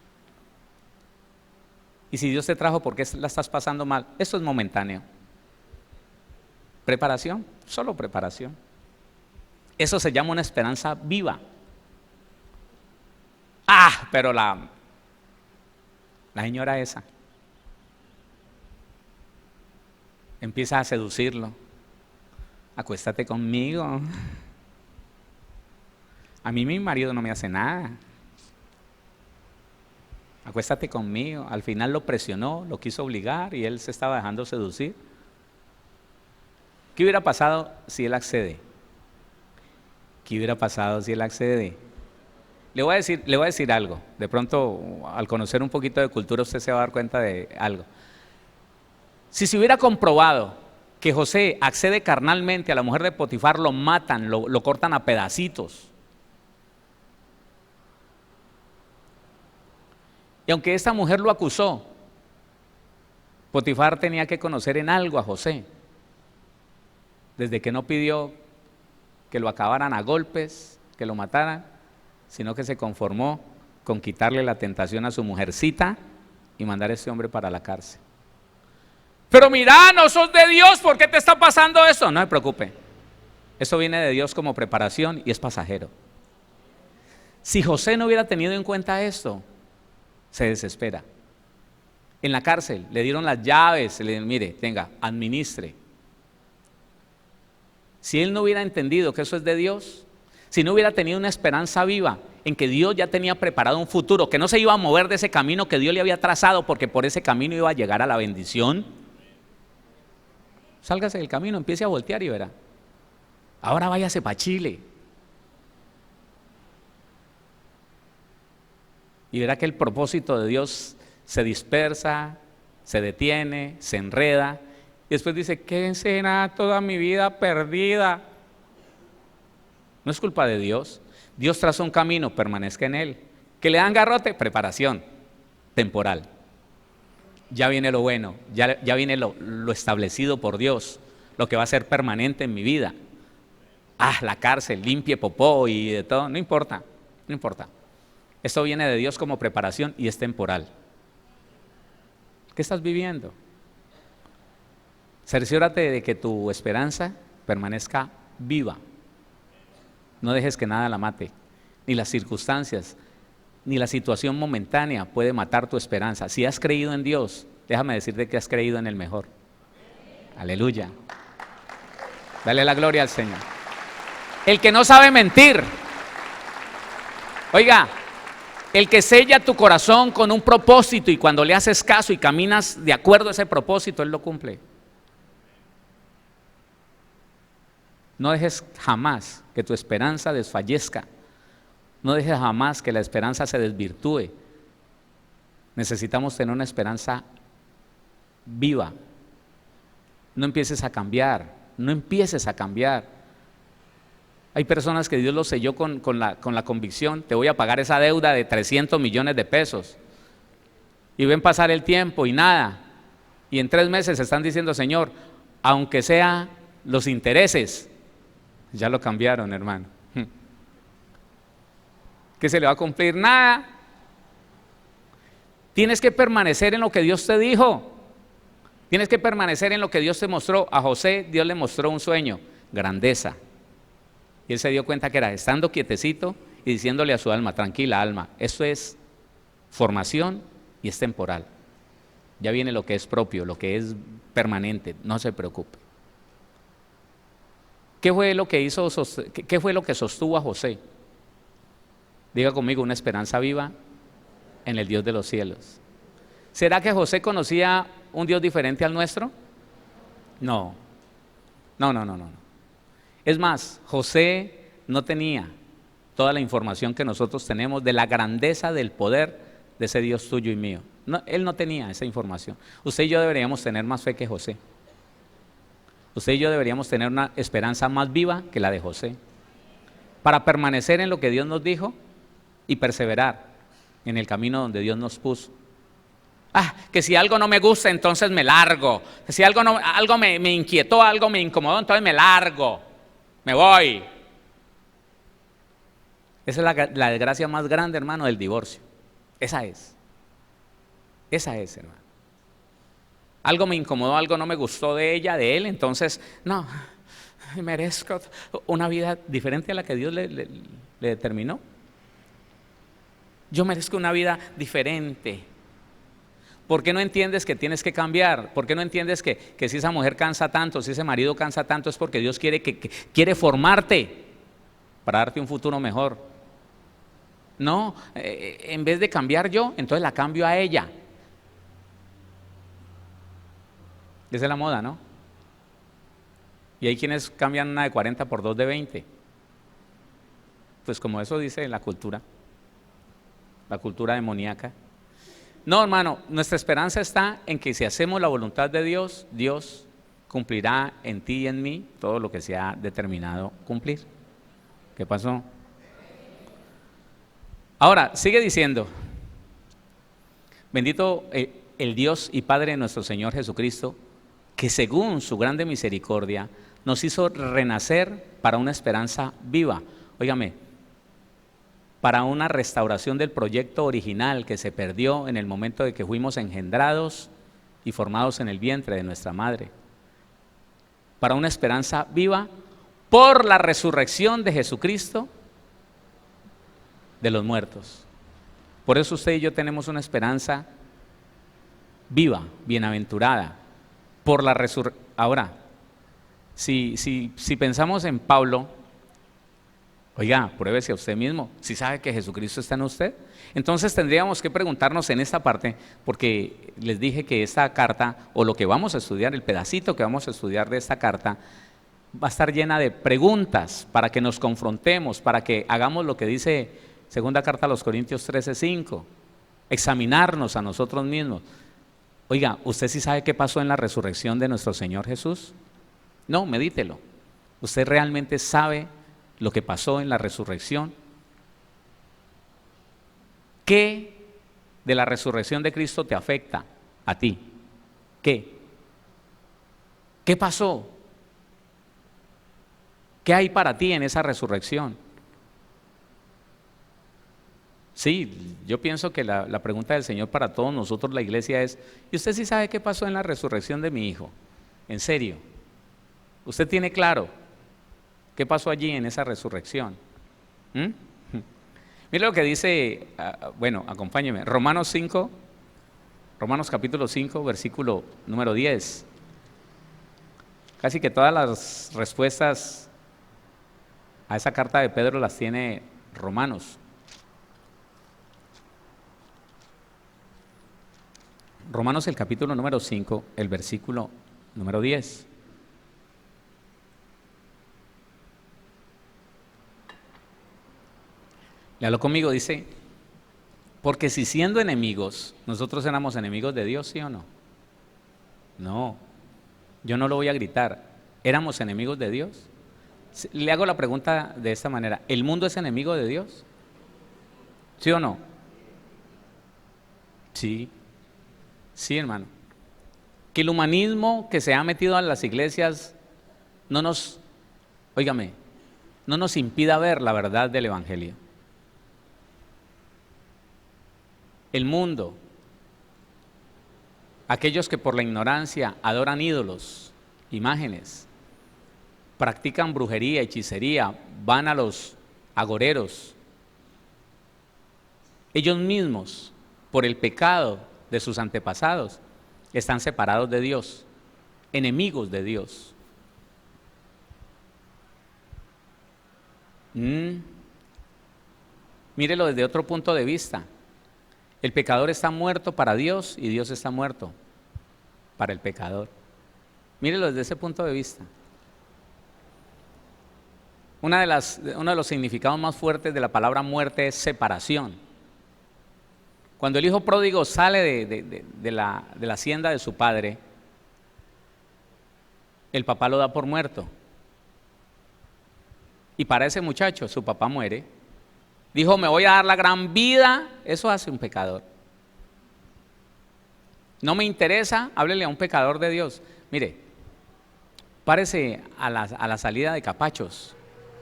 Y si Dios te trajo, ¿por qué la estás pasando mal? Esto es momentáneo. Preparación, solo preparación. Eso se llama una esperanza viva. Pero la señora esa empieza a seducirlo. Acuéstate conmigo. A mí mi marido no me hace nada. Acuéstate conmigo. Al final lo presionó, lo quiso obligar y él se estaba dejando seducir. ¿Qué hubiera pasado si él accede? ¿Qué hubiera pasado si él accede? Le voy a decir algo. De pronto, al conocer un poquito de cultura, usted se va a dar cuenta de algo. Si se hubiera comprobado que José accede carnalmente a la mujer de Potifar, lo matan, lo cortan a pedacitos. Y aunque esta mujer lo acusó, Potifar tenía que conocer en algo a José. Desde que no pidió que lo acabaran a golpes, que lo mataran, sino que se conformó con quitarle la tentación a su mujercita y mandar a ese hombre para la cárcel. Pero mira, no sos de Dios, ¿por qué te está pasando eso? No se preocupe, eso viene de Dios como preparación y es pasajero. Si José no hubiera tenido en cuenta esto, se desespera. En la cárcel le dieron las llaves, le dijeron, mire, tenga, administre. Si él no hubiera entendido que eso es de Dios, si no hubiera tenido una esperanza viva en que Dios ya tenía preparado un futuro, que no se iba a mover de ese camino que Dios le había trazado, porque por ese camino iba a llegar a la bendición, sálgase del camino, empiece a voltear y verá. Ahora váyase para Chile y verá que el propósito de Dios se dispersa, se detiene, se enreda y después dice, ¿qué será toda mi vida perdida? No es culpa de Dios. Dios trazó un camino, permanezca en él. Que le dan garrote, preparación temporal. Ya viene lo bueno, ya viene lo establecido por Dios, lo que va a ser permanente en mi vida. La cárcel, limpie popó y de todo, no importa, no importa. Esto viene de Dios como preparación y es temporal. ¿Qué estás viviendo? Cerciórate de que tu esperanza permanezca viva. No dejes que nada la mate, ni las circunstancias, ni la situación momentánea puede matar tu esperanza. Si has creído en Dios, déjame decirte que has creído en el mejor. Aleluya. Dale la gloria al Señor. El que no sabe mentir. Oiga, el que sella tu corazón con un propósito y cuando le haces caso y caminas de acuerdo a ese propósito, Él lo cumple. No dejes jamás que tu esperanza desfallezca. No dejes jamás que la esperanza se desvirtúe. Necesitamos tener una esperanza viva. No empieces a cambiar, no empieces a cambiar. Hay personas que Dios los selló con la convicción, te voy a pagar esa deuda de 300 millones de pesos. Y ven pasar el tiempo y nada. Y en 3 meses están diciendo, Señor, aunque sea los intereses, ya lo cambiaron, hermano. ¿Qué se le va a cumplir? Nada. Tienes que permanecer en lo que Dios te dijo. Tienes que permanecer en lo que Dios te mostró. A José Dios le mostró un sueño, grandeza. Y él se dio cuenta que era estando quietecito y diciéndole a su alma, tranquila alma, esto es formación y es temporal. Ya viene lo que es propio, lo que es permanente, no se preocupe. ¿Qué fue lo que hizo? ¿Qué fue lo que sostuvo a José? Diga conmigo, una esperanza viva en el Dios de los cielos. ¿Será que José conocía un Dios diferente al nuestro? No. Es más, José no tenía toda la información que nosotros tenemos de la grandeza del poder de ese Dios tuyo y mío. No, él no tenía esa información. Usted y yo deberíamos tener más fe que José. Usted y yo deberíamos tener una esperanza más viva que la de José, para permanecer en lo que Dios nos dijo y perseverar en el camino donde Dios nos puso. Que si algo no me gusta, entonces me largo. Si algo me inquietó, algo me incomodó, entonces me largo, me voy. Esa es la desgracia más grande, hermano, del divorcio. Esa es, hermano. Algo me incomodó, algo no me gustó de ella, de él, entonces, no, merezco una vida diferente a la que Dios le determinó. Yo merezco una vida diferente. ¿Por qué no entiendes que tienes que cambiar? ¿Por qué no entiendes que si esa mujer cansa tanto, si ese marido cansa tanto, es porque Dios quiere formarte para darte un futuro mejor? No, en vez de cambiar yo, entonces la cambio a ella. Esa es la moda, ¿no? Y hay quienes cambian una de 40 por 2 de 20. Pues como eso dice la cultura demoníaca. No, hermano, nuestra esperanza está en que si hacemos la voluntad de Dios, Dios cumplirá en ti y en mí todo lo que se ha determinado cumplir. ¿Qué pasó? Ahora, sigue diciendo, bendito el Dios y Padre de nuestro Señor Jesucristo, que según su grande misericordia nos hizo renacer para una esperanza viva. Óigame, para una restauración del proyecto original que se perdió en el momento de que fuimos engendrados y formados en el vientre de nuestra madre. Para una esperanza viva por la resurrección de Jesucristo de los muertos. Por eso usted y yo tenemos una esperanza viva, bienaventurada, por la resurrección. Ahora, si pensamos en Pablo, oiga, pruébese a usted mismo, si sabe que Jesucristo está en usted. Entonces tendríamos que preguntarnos en esta parte, porque les dije que esta carta, o lo que vamos a estudiar, el pedacito que vamos a estudiar de esta carta, va a estar llena de preguntas para que nos confrontemos, para que hagamos lo que dice segunda carta a los Corintios 13:5, examinarnos a nosotros mismos. Oiga, ¿usted sí sabe qué pasó en la resurrección de nuestro Señor Jesús? No, medítelo. ¿Usted realmente sabe lo que pasó en la resurrección? ¿Qué de la resurrección de Cristo te afecta a ti? ¿Qué? ¿Qué pasó? ¿Qué hay para ti en esa resurrección? Sí, yo pienso que la pregunta del Señor para todos nosotros, la iglesia, es: ¿y usted sí sabe qué pasó en la resurrección de mi hijo? ¿En serio? ¿Usted tiene claro qué pasó allí en esa resurrección? Mire lo que dice, bueno, acompáñeme, Romanos capítulo 5, versículo número 10. Casi que todas las respuestas a esa carta de Pedro las tiene Romanos. Romanos el capítulo número 5, el versículo número 10. Léalo conmigo, dice: porque si siendo enemigos, nosotros éramos enemigos de Dios, ¿sí o no? No, yo no lo voy a gritar. ¿Éramos enemigos de Dios? Le hago la pregunta de esta manera: ¿el mundo es enemigo de Dios? ¿Sí o no? Sí, sí, hermano. Que el humanismo que se ha metido en las iglesias no nos impida ver la verdad del evangelio. El mundo, aquellos que por la ignorancia adoran ídolos, imágenes, practican brujería, hechicería, van a los agoreros, ellos mismos, por el pecado de sus antepasados, están separados de Dios, enemigos de Dios. Mírelo desde otro punto de vista. El pecador está muerto para Dios y Dios está muerto para el pecador. Mírelo desde ese punto de vista. Uno de los significados más fuertes de la palabra muerte es separación. Cuando el hijo pródigo sale de la hacienda de su padre, el papá lo da por muerto. Y para ese muchacho, su papá muere. Dijo: me voy a dar la gran vida. Eso hace un pecador. No me interesa, háblele a un pecador de Dios. Mire, párese a la salida de capachos.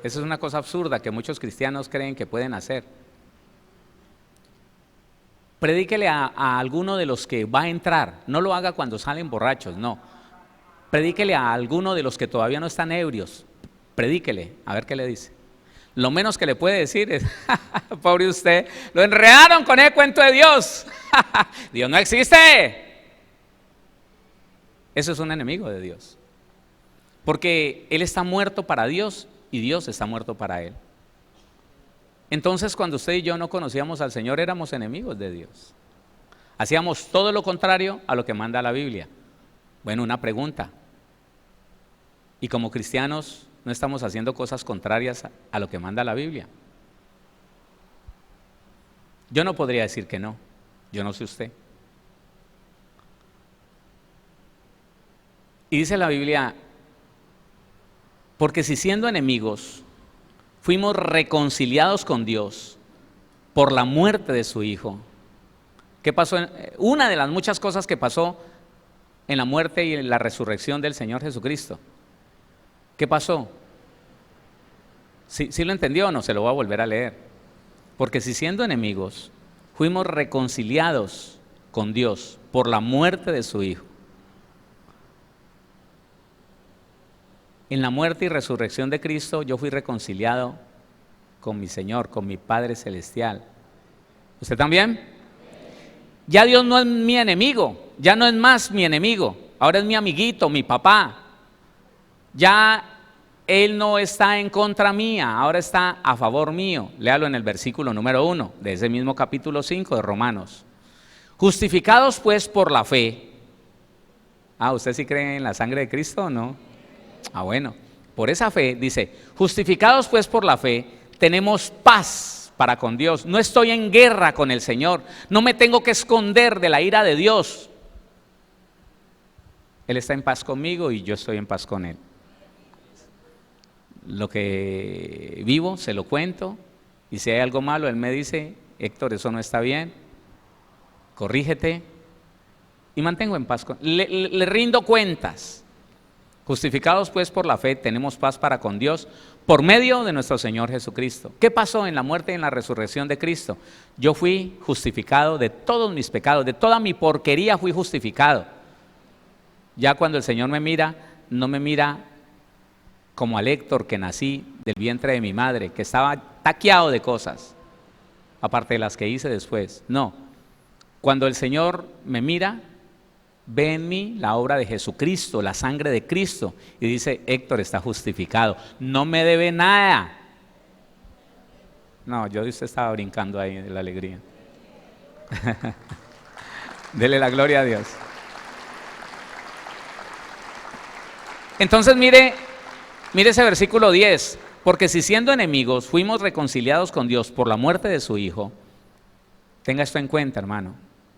Esa es una cosa absurda que muchos cristianos creen que pueden hacer. Predíquele a alguno de los que va a entrar. No lo haga cuando salen borrachos, no. Predíquele a alguno de los que todavía no están ebrios. Predíquele, a ver qué le dice. Lo menos que le puede decir es: pobre usted, lo enredaron con el cuento de Dios. Dios no existe. Eso es un enemigo de Dios. Porque él está muerto para Dios y Dios está muerto para él. Entonces, cuando usted y yo no conocíamos al Señor, éramos enemigos de Dios. Hacíamos todo lo contrario a lo que manda la Biblia. Bueno, una pregunta. ¿Y como cristianos no estamos haciendo cosas contrarias a lo que manda la Biblia? Yo no podría decir que no. Yo no sé usted. Y dice la Biblia: porque si siendo enemigos fuimos reconciliados con Dios por la muerte de su Hijo. ¿Qué pasó? Una de las muchas cosas que pasó en la muerte y en la resurrección del Señor Jesucristo. ¿Qué pasó? ¿Sí lo entendió o no? Se lo voy a volver a leer. Porque si siendo enemigos fuimos reconciliados con Dios por la muerte de su Hijo. En la muerte y resurrección de Cristo yo fui reconciliado con mi Señor, con mi Padre Celestial. ¿Usted también? Ya Dios no es mi enemigo, ya no es más mi enemigo, ahora es mi amiguito, mi papá. Ya Él no está en contra mía, ahora está a favor mío. Léalo en el versículo número 1 de ese mismo capítulo 5 de Romanos. Justificados pues por la fe. ¿Usted sí cree en la sangre de Cristo o no? Bueno, por esa fe, dice: justificados pues por la fe, tenemos paz para con Dios. No estoy en guerra con el Señor, no me tengo que esconder de la ira de Dios. Él está en paz conmigo y yo estoy en paz con Él. lo que vivo, se lo cuento, y si hay algo malo, él me dice, Héctor, eso no está bien, corrígete, y mantengo en paz le rindo cuentas. Justificados pues por la fe, tenemos paz para con Dios por medio de nuestro Señor Jesucristo. ¿Qué pasó en la muerte y en la resurrección de Cristo? Yo fui justificado de todos mis pecados, de toda mi porquería fui justificado. Ya cuando el Señor me mira, no me mira como al Héctor que nací del vientre de mi madre, que estaba taqueado de cosas, aparte de las que hice después. No, cuando el Señor me mira, ve en mí la obra de Jesucristo, la sangre de Cristo, y dice, Héctor está justificado, no me debe nada. No, yo de usted estaba brincando ahí de la alegría. Dele la gloria a Dios. Entonces mire ese versículo 10, porque si siendo enemigos fuimos reconciliados con Dios por la muerte de su Hijo, tenga esto en cuenta, hermano.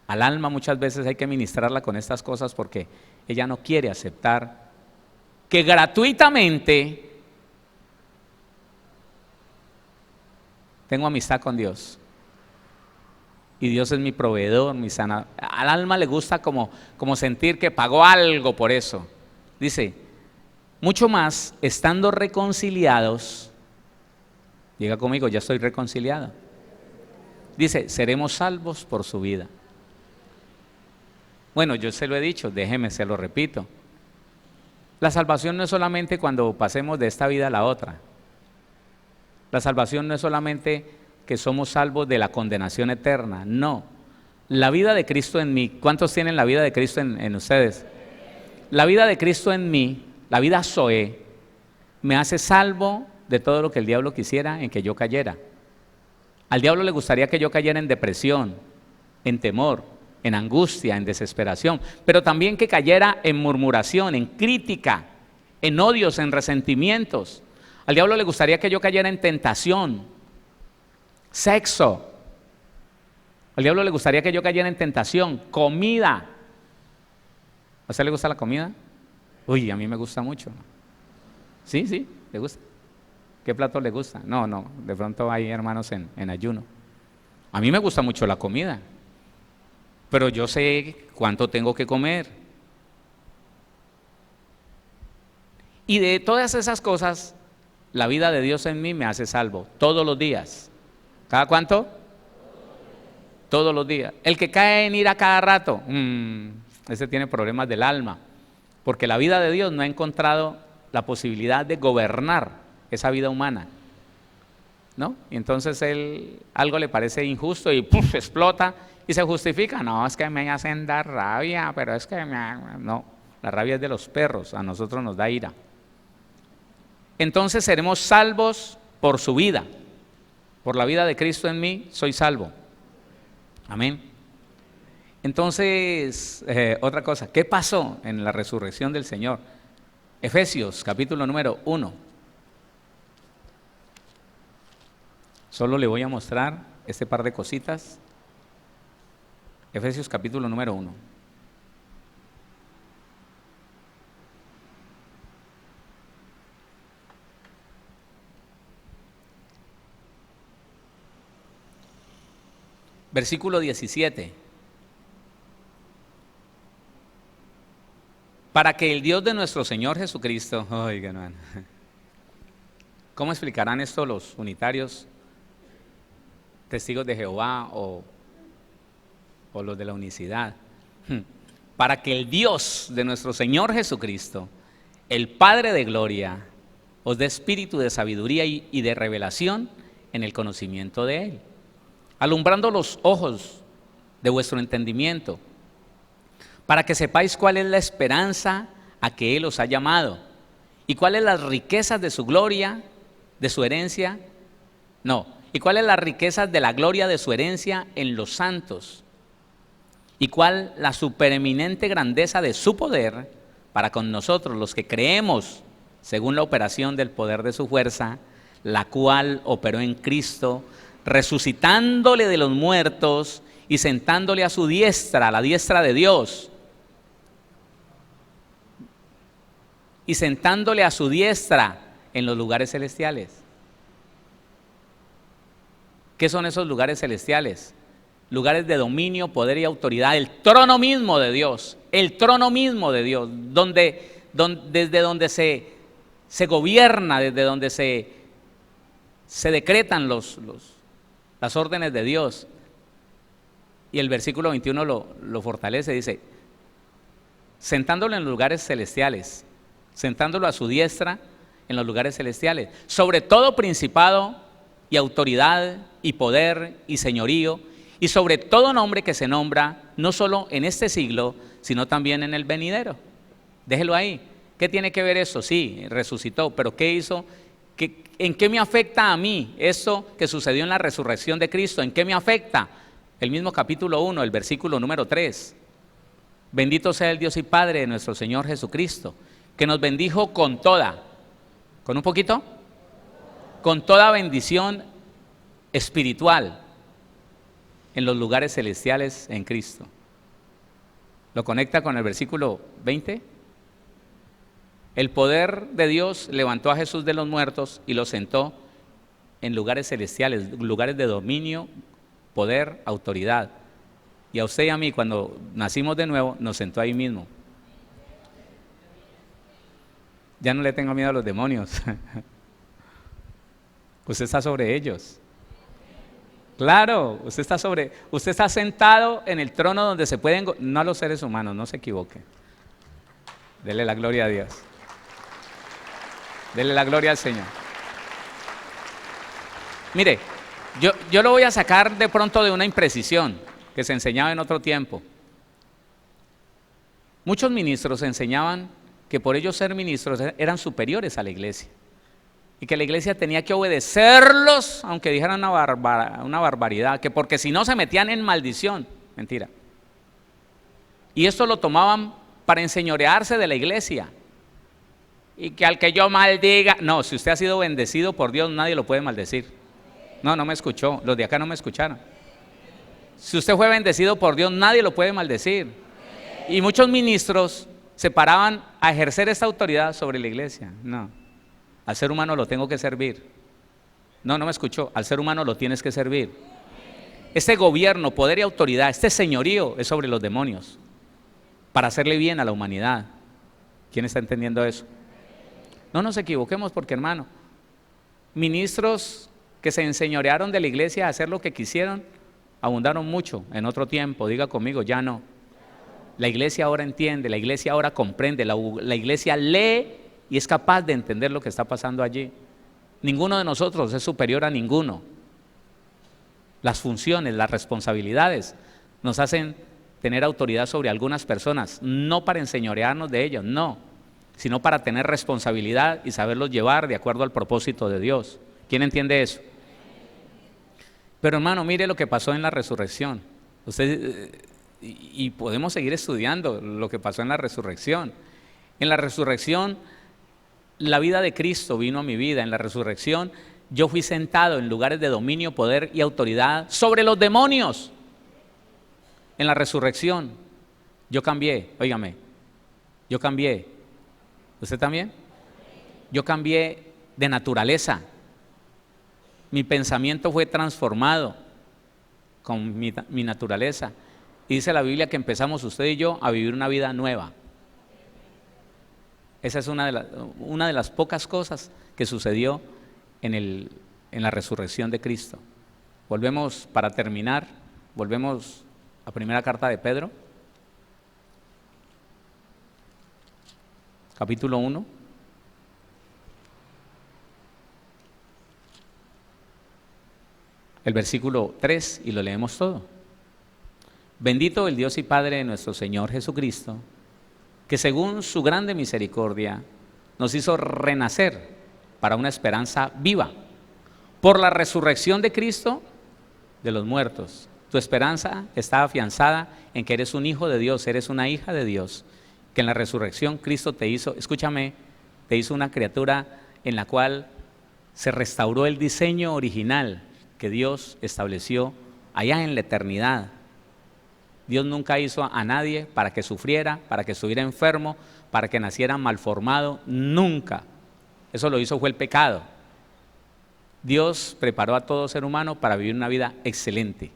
Al alma muchas veces hay que ministrarla con estas cosas porque ella no quiere aceptar que gratuitamente tengo amistad con Dios. Y Dios es mi proveedor, mi sanador. Al alma le gusta como sentir que pagó algo por eso. Dice, mucho más estando reconciliados, diga conmigo, ya estoy reconciliado. Dice, seremos salvos por su vida. Bueno, yo se lo he dicho, déjeme, se lo repito. La salvación no es solamente cuando pasemos de esta vida a la otra. La salvación no es solamente que somos salvos de la condenación eterna, no. La vida de Cristo en mí, ¿cuántos tienen la vida de Cristo en ustedes? La vida de Cristo en mí, la vida Zoe, me hace salvo de todo lo que el diablo quisiera en que yo cayera. Al diablo le gustaría que yo cayera en depresión, en temor, en angustia, en desesperación, pero también que cayera en murmuración, en crítica, en odios, en resentimientos. Al diablo le gustaría que yo cayera en tentación, sexo. Al diablo le gustaría que yo cayera en tentación, comida. ¿A usted le gusta la comida? Uy, a mí me gusta mucho. Sí, ¿le gusta? ¿Qué plato le gusta? No, de pronto hay hermanos en ayuno. A mí me gusta mucho la comida, pero yo sé cuánto tengo que comer. Y de todas esas cosas, la vida de Dios en mí me hace salvo, todos los días. ¿Cada cuánto? Todos los días. El que cae en ira cada rato, ese tiene problemas del alma, porque la vida de Dios no ha encontrado la posibilidad de gobernar esa vida humana, ¿no? Y entonces algo le parece injusto y ¡puf!, explota y se justifica. No, es que me hacen dar rabia, pero es que no, la rabia es de los perros, a nosotros nos da ira. Entonces seremos salvos por su vida, por la vida de Cristo en mí, soy salvo. Amén. Entonces, otra cosa, ¿qué pasó en la resurrección del Señor? Efesios, capítulo número 1. Solo le voy a mostrar este par de cositas. Efesios, capítulo número 1. Versículo 17. Para que el Dios de nuestro Señor Jesucristo, oigan, hermano, ¿cómo explicarán esto los unitarios, testigos de Jehová o los de la unicidad? Para que el Dios de nuestro Señor Jesucristo, el Padre de gloria, os dé espíritu de sabiduría y de revelación en el conocimiento de Él, alumbrando los ojos de vuestro entendimiento, para que sepáis cuál es la esperanza a que Él os ha llamado y cuáles las riquezas de su gloria, de su herencia, y cuáles las riquezas de la gloria de su herencia en los santos, y cuál la supereminente grandeza de su poder para con nosotros los que creemos, según la operación del poder de su fuerza, la cual operó en Cristo, resucitándole de los muertos y sentándole a su diestra, a la diestra de Dios, y sentándole a su diestra en los lugares celestiales. ¿Qué son esos lugares celestiales? Lugares de dominio, poder y autoridad, el trono mismo de Dios, el trono mismo de Dios, desde donde se gobierna, desde donde se decretan las órdenes de Dios. Y el versículo 21 lo fortalece, dice, sentándolo en los lugares celestiales, sentándolo a su diestra en los lugares celestiales, sobre todo principado y autoridad y poder y señorío, y sobre todo nombre que se nombra, no solo en este siglo, sino también en el venidero. Déjelo ahí. ¿Qué tiene que ver eso? Sí, resucitó, pero ¿qué hizo? ¿En qué me afecta a mí esto que sucedió en la resurrección de Cristo? ¿En qué me afecta? El mismo capítulo 1, el versículo número 3. Bendito sea el Dios y Padre de nuestro Señor Jesucristo, que nos bendijo con toda, ¿con un poquito? Con toda bendición espiritual en los lugares celestiales en Cristo. ¿Lo conecta con el versículo 20? El poder de Dios levantó a Jesús de los muertos y lo sentó en lugares celestiales, lugares de dominio, poder, autoridad. Y a usted y a mí, cuando nacimos de nuevo, nos sentó ahí mismo. Ya no le tengo miedo a los demonios. Usted está sobre ellos. Claro, usted está sentado en el trono donde se pueden, no a los seres humanos, no se equivoque. Dele la gloria a Dios. Dele la gloria al Señor. Mire, yo lo voy a sacar de pronto de una imprecisión que se enseñaba en otro tiempo. Muchos ministros enseñaban que por ellos ser ministros eran superiores a la iglesia y que la iglesia tenía que obedecerlos aunque dijeran una barbaridad, que porque si no se metían en maldición. Mentira. Y esto lo tomaban para enseñorearse de la iglesia. Y que al que yo maldiga, no, si usted ha sido bendecido por Dios, nadie lo puede maldecir. No me escuchó, los de acá no me escucharon. Si usted fue bendecido por Dios, nadie lo puede maldecir. Y muchos ministros se paraban a ejercer esta autoridad sobre la iglesia. No, al ser humano lo tengo que servir. No me escuchó, al ser humano lo tienes que servir. Este gobierno, poder y autoridad, este señorío es sobre los demonios, para hacerle bien a la humanidad. ¿Quién está entendiendo eso? No nos equivoquemos porque, hermano, ministros que se enseñorearon de la iglesia a hacer lo que quisieron, abundaron mucho en otro tiempo. Diga conmigo, ya no. La iglesia ahora entiende, la iglesia ahora comprende, la iglesia lee y es capaz de entender lo que está pasando allí. Ninguno de nosotros es superior a ninguno. Las funciones, las responsabilidades nos hacen tener autoridad sobre algunas personas, no para enseñorearnos de ellos, no, sino para tener responsabilidad y saberlos llevar de acuerdo al propósito de Dios. ¿Quién entiende eso? Pero hermano, mire lo que pasó en la resurrección. Y podemos seguir estudiando lo que pasó en la resurrección. En la resurrección, la vida de Cristo vino a mi vida. En la resurrección, yo fui sentado en lugares de dominio, poder y autoridad sobre los demonios. En la resurrección, yo cambié, óigame, yo cambié. ¿Usted también? Yo cambié de naturaleza. Mi pensamiento fue transformado con mi naturaleza. Y dice la Biblia que empezamos usted y yo a vivir una vida nueva. Esa es una de las pocas cosas que sucedió en la resurrección de Cristo. Volvemos, para terminar, volvemos a primera carta de Pedro, capítulo 1. El versículo 3, y lo leemos todo. Bendito el Dios y Padre de nuestro Señor Jesucristo, que según su grande misericordia nos hizo renacer para una esperanza viva, por la resurrección de Cristo de los muertos. Tu esperanza está afianzada en que eres un hijo de Dios, eres una hija de Dios, que en la resurrección Cristo te hizo, escúchame, te hizo una criatura en la cual se restauró el diseño original que Dios estableció allá en la eternidad. Dios nunca hizo a nadie para que sufriera, para que estuviera enfermo, para que naciera malformado, nunca. Eso lo hizo fue el pecado. Dios preparó a todo ser humano para vivir una vida excelente,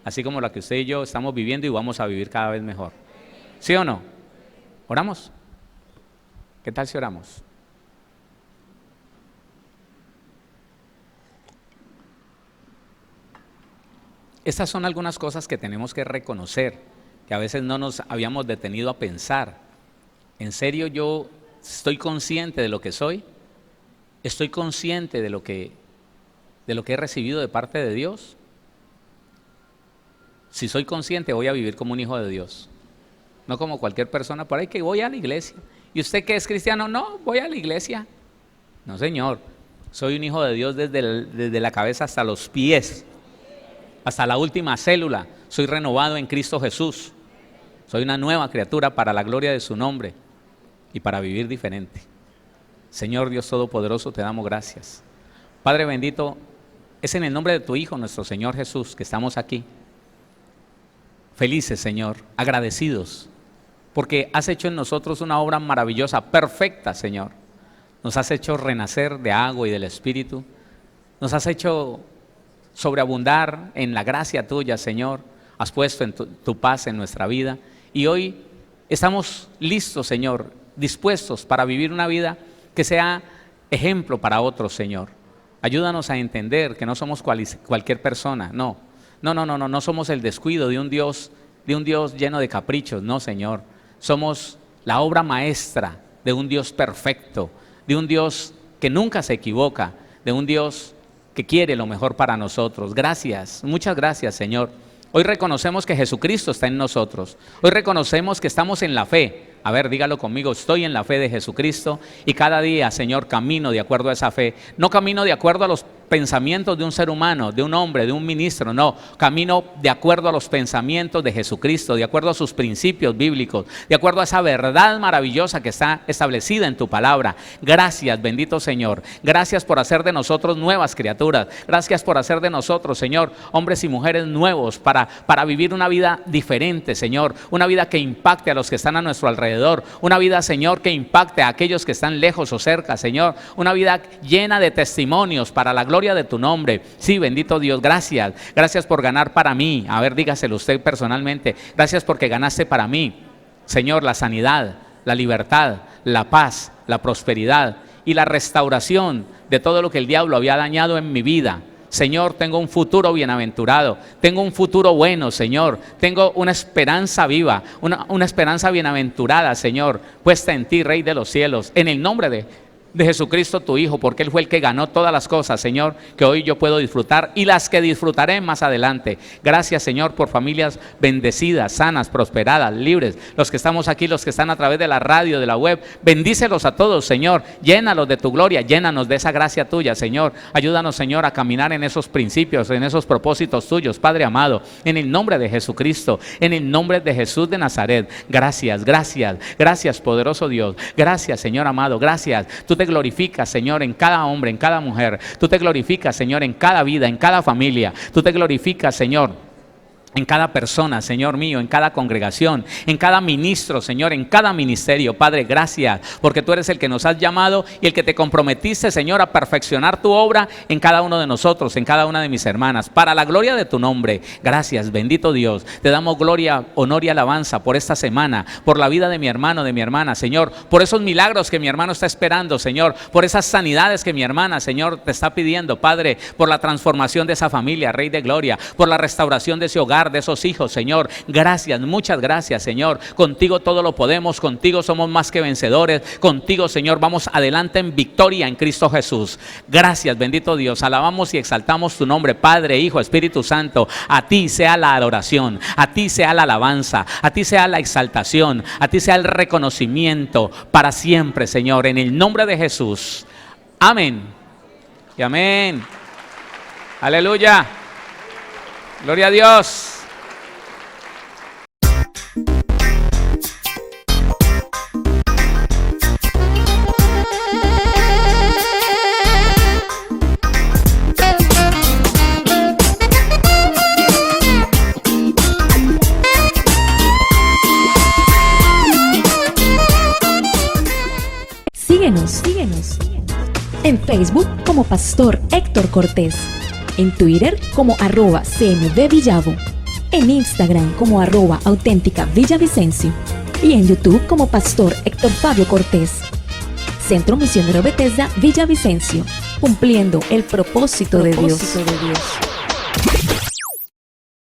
así como la que usted y yo estamos viviendo y vamos a vivir cada vez mejor. ¿Sí o no? ¿Oramos? ¿Qué tal si oramos? Estas son algunas cosas que tenemos que reconocer, que a veces no nos habíamos detenido a pensar. ¿En serio yo estoy consciente de lo que soy? ¿Estoy consciente de lo que he recibido de parte de Dios? Si soy consciente, voy a vivir como un hijo de Dios, no como cualquier persona por ahí que voy a la iglesia. ¿Y usted que es cristiano? No, voy a la iglesia. No, señor, soy un hijo de Dios desde la cabeza hasta los pies, hasta la última célula. Soy renovado en Cristo Jesús. Soy una nueva criatura para la gloria de su nombre y para vivir diferente. Señor Dios Todopoderoso, te damos gracias. Padre bendito, es en el nombre de tu Hijo, nuestro Señor Jesús, que estamos aquí. Felices, Señor, agradecidos, porque has hecho en nosotros una obra maravillosa, perfecta, Señor. Nos has hecho renacer de agua y del Espíritu. Nos has hecho sobreabundar en la gracia tuya, Señor. Has puesto en tu paz en nuestra vida. Y hoy estamos listos, Señor, dispuestos para vivir una vida que sea ejemplo para otros, Señor. Ayúdanos a entender que no somos cualquier persona, no somos el descuido de un Dios lleno de caprichos, no, Señor. Somos la obra maestra de un Dios perfecto, de un Dios que nunca se equivoca, de un Dios que quiere lo mejor para nosotros. Gracias, muchas gracias, Señor. Hoy reconocemos que Jesucristo está en nosotros. Hoy reconocemos que estamos en la fe. A ver, dígalo conmigo, estoy en la fe de Jesucristo y cada día, Señor, camino de acuerdo a esa fe. No camino de acuerdo a los pensamientos de un ser humano, de un hombre, de un ministro, no. Camino de acuerdo a los pensamientos de Jesucristo, de acuerdo a sus principios bíblicos, de acuerdo a esa verdad maravillosa que está establecida en tu palabra. Gracias, bendito Señor. Gracias por hacer de nosotros nuevas criaturas. Gracias por hacer de nosotros, Señor, hombres y mujeres nuevos para vivir una vida diferente, Señor. Una vida que impacte a los que están a nuestro alrededor. Una vida, Señor, que impacte a aquellos que están lejos o cerca, Señor. Una vida llena de testimonios para la gloria de tu nombre. Sí, bendito Dios, gracias. Gracias por ganar para mí. A ver, dígaselo usted personalmente. Gracias porque ganaste para mí, Señor, la sanidad, la libertad, la paz, la prosperidad y la restauración de todo lo que el diablo había dañado en mi vida. Señor, tengo un futuro bienaventurado, tengo un futuro bueno, Señor, tengo una esperanza viva, una esperanza bienaventurada, Señor, puesta en ti, Rey de los cielos, en el nombre de Jesucristo tu Hijo, porque Él fue el que ganó todas las cosas, Señor, que hoy yo puedo disfrutar y las que disfrutaré más adelante. Gracias, Señor, por familias bendecidas, sanas, prosperadas, libres. Los que estamos aquí, los que están a través de la radio, de la web, bendícelos a todos, Señor. Llénalos de tu gloria, llénanos de esa gracia tuya, Señor. Ayúdanos, Señor, a caminar en esos principios, en esos propósitos tuyos, Padre amado, en el nombre de Jesucristo, en el nombre de Jesús de Nazaret. Gracias, gracias, gracias, poderoso Dios. Gracias, Señor amado, gracias. Tú te glorificas, Señor, en cada hombre, en cada mujer. Tú te glorificas, Señor, en cada vida, en cada familia. Tú te glorificas, Señor, en cada persona, Señor mío, en cada congregación, en cada ministro, Señor, en cada ministerio. Padre, gracias, porque tú eres el que nos has llamado y el que te comprometiste, Señor, a perfeccionar tu obra en cada uno de nosotros, en cada una de mis hermanas, para la gloria de tu nombre. Gracias, bendito Dios. Te damos gloria, honor y alabanza por esta semana, por la vida de mi hermano, de mi hermana, Señor, por esos milagros que mi hermano está esperando, Señor, por esas sanidades que mi hermana, Señor, te está pidiendo, Padre, por la transformación de esa familia, Rey de gloria, por la restauración de ese hogar, de esos hijos, Señor. Gracias, muchas gracias, Señor. Contigo todo lo podemos, contigo somos más que vencedores, contigo, Señor, vamos adelante en victoria en Cristo Jesús. Gracias, bendito Dios. Alabamos y exaltamos tu nombre, Padre, Hijo, Espíritu Santo. A ti sea la adoración, a ti sea la alabanza, a ti sea la exaltación, a ti sea el reconocimiento para siempre, Señor, en el nombre de Jesús. Amén y amén. Aleluya. Gloria a Dios. Síguenos En Facebook como Pastor Héctor Cortés. En Twitter como @CMVVillavo. En Instagram como @auténtica Villavicencio. Y en YouTube como Pastor Héctor Fabio Cortés. Centro Misionero Bethesda Villavicencio, cumpliendo el propósito de Dios.